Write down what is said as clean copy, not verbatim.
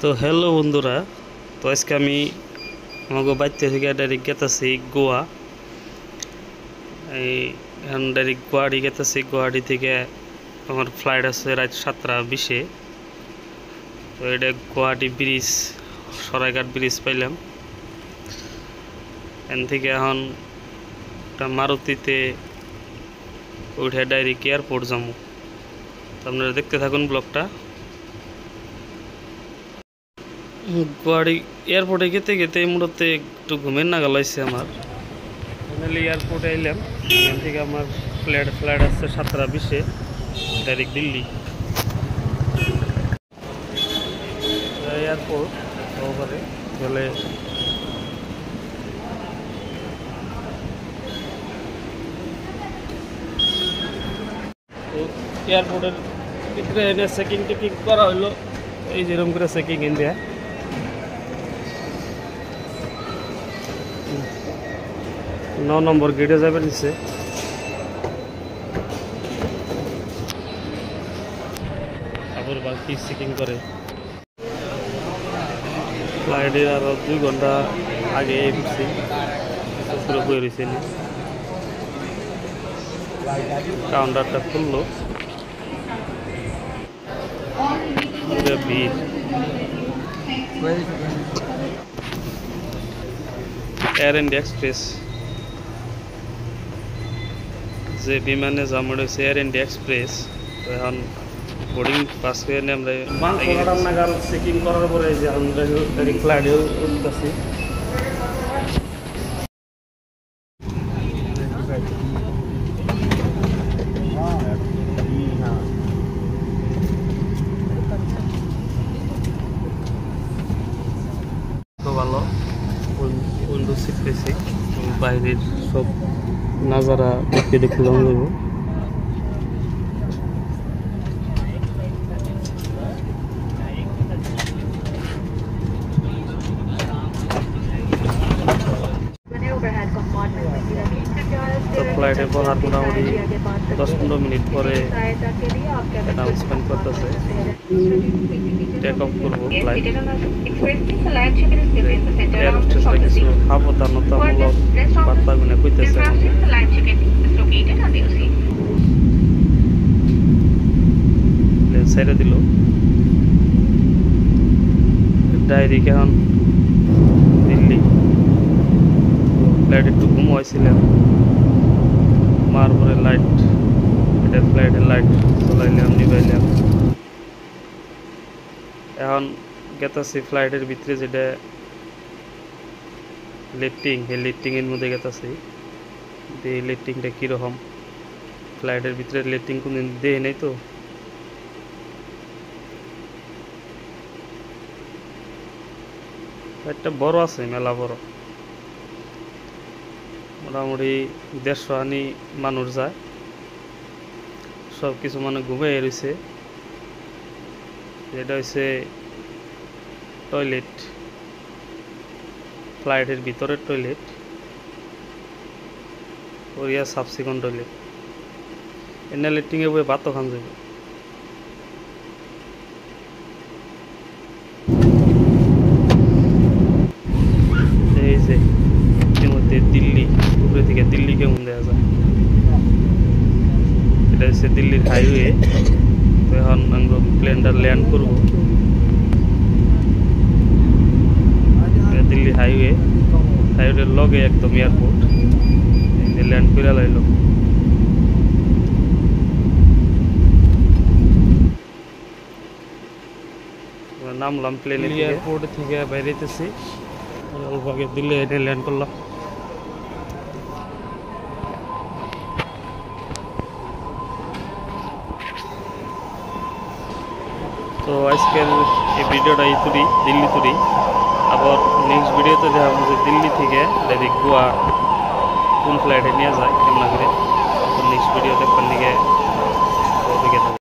তো হ্যালো বন্ধুরা, তো আজকে আমি আমাকে বাড়িতে থেকে ডাইরেক্ট গেতেছি গোয়া। এই এখন ডাইরেক্ট গুয়াহাটি গেতেছি। গুয়াহাটি থেকে আমার ফ্লাইট আছে রাত 7:20-এ। তো এটা গুয়াহাটি ব্রিজ, সরাইঘাট ব্রিজ পাইলাম। এখান থেকে এখন একটা মারুতিতে উঠে ডাইরেক্ট এয়ারপোর্ট যাবো। তো আপনারা দেখতে থাকুন ব্লগটা। গুয়াহাটি এয়ারপোর্টে যেতে যেতে এই মুহূর্তে একটু ঘুমের নাগাল হয়েছে আমার। ফাইনালি এয়ারপোর্টে এলাম। এখান থেকে আমার ফ্লাইট আসছে 7:20-এ ডাইরেক্ট দিল্লি এয়ারপোর্ট। ওভারে গেলে এয়ারপোর্টের ভিতরে এনে চেকিং টেকিং করা হইলো। এই যেরকম করে চেকিং ইন্ডিয়া 9 নম্বর গেটে যাবে নিচে। আবার বাকি চেকিং করে। ফ্লাইটের আরো 2 ঘন্টা আগে ঢুকছি, পুরো বয়ে রয়েছে। কাউন্টারটা খুললো, ভিড়। এয়ার ইন্ডিয়া এক্সপ্রেস, যে বিমানে যাওয়া হয়েছে এয়ার ইন্ডিয়া এক্সপ্রেস। তো এখন বোর্ডিং পাস করে নিয়ে আমরা নাগাল চেকিং করার পরে যে আমরা ফ্লাইটে উঠতেছি। ভালো উইন্ডো সিট পেয়েছি, বাইরের সব নাজারা দেখতে দেখতে যাওয়া যাবো। তো ফ্লাইটের পর আর মোটামুটি 10-15 মিনিট পরে অ্যানাউন্সমেন্ট করতেছে টেক অফ করবো ফ্লাইট। এয়ার হোস্টেসরা কিছু সাবধানতামূলক বার্তাগুলো কইতেছে। প্লেন ছেড়ে দিল ডাইরেক্ট এখন দিল্লি। ফ্লাইট একটু ঘুম হয়েছিলাম, মার পরে লাইট, এটা ফ্লাইটের লাইট চলাইলাম, নিবাইলাম। এখন গেতাছি ফ্লাইটের ভিতরে যেটা লিফটিং, এই লিফটিংয়ের মধ্যে গেতাছি। এই লিফটিংটা কীরকম, ফ্লাইটের ভিতরে লিফটিং কোনদিন দেয় নেই তো। একটা বড় আছে, মেলা বড়, মোটামুটি 150 আনি মানুষ যায়। সব কিছু মানে ঘুমিয়ে রয়েছে। এটা হচ্ছে টয়লেট, ফ্লাইটের ভিতরের টয়লেট, ওরিয়া সাবসিকন টয়লেট। এনে লেট্রিংয়ে বই ভাতও খান যাবে। এই যে ইতিমধ্যে দিল্লি, উপরে থেকে দিল্লি কেমন দেখা যায়। এটা হচ্ছে দিল্লির হাইওয়ে। তো এখন আমরা প্লেনটা ল্যান্ড করবো। দিল্লি হাইওয়ের লগে একদম এয়ারপোর্ট। ল্যান্ড করে লাইল, নামলাম প্লেনে। এয়ারপোর্ট থেকে বাইরেতেছি, দিল্লি ল্যান্ড করলাম। তো আজকের এই ভিডিওটা দিল্লি তুরি। আবার নেক্সট ভিডিওতে দেখাবো যে দিল্লি থেকে ডাইরেক্ট গোয়া কোন ফ্লাইটে নিয়ে যায় কেমন করে। তো নেক্সট ভিডিও দেখার দিকে